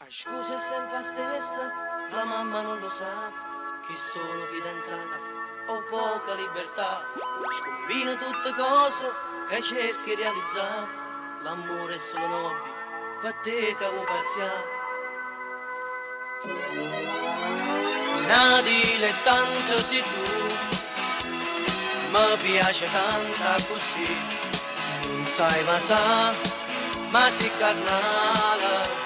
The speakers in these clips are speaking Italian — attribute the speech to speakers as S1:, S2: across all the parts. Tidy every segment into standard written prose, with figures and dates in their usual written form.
S1: Scusa è sempre la stessa, la mamma non lo sa, che sono fidanzata, ho poca libertà, scombino tutte cose che cerchi di realizzare, l'amore è solo nobile, per te che vuoi pazziare. Una dilettante sei tu, mi piace tanta così, non sai ma ma sei carnale.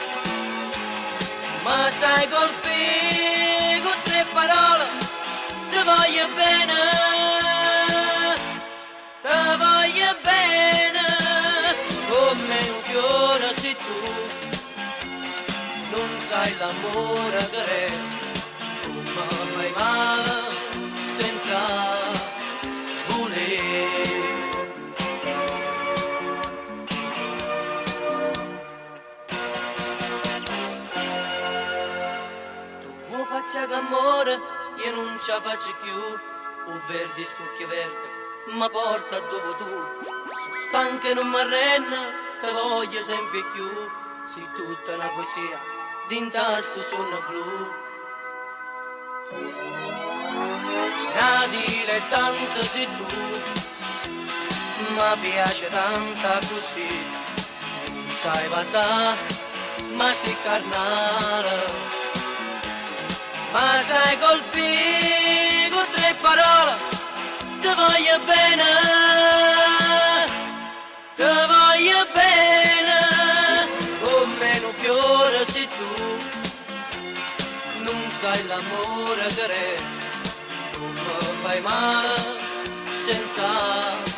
S1: Ma sai colpire con tre parole, ti voglio bene, come un fiore sei tu, non sai l'amore che è, tu mi fai male senza voler. Pazza che amore, io non ce la faccio più, un verde stucchio verde, ma porta dove tu, sono stanca e non mi arrenna, te voglio sempre più, sei tutta una poesia, d'intasto sonno blu. Una dilettante sei tu, mi piace tanta così, non sai passare, ma sei carnale. Ma sai colpire con tre parole, ti voglio bene, come un fiore sei tu, non sai l'amore che è, tu mi fai male senza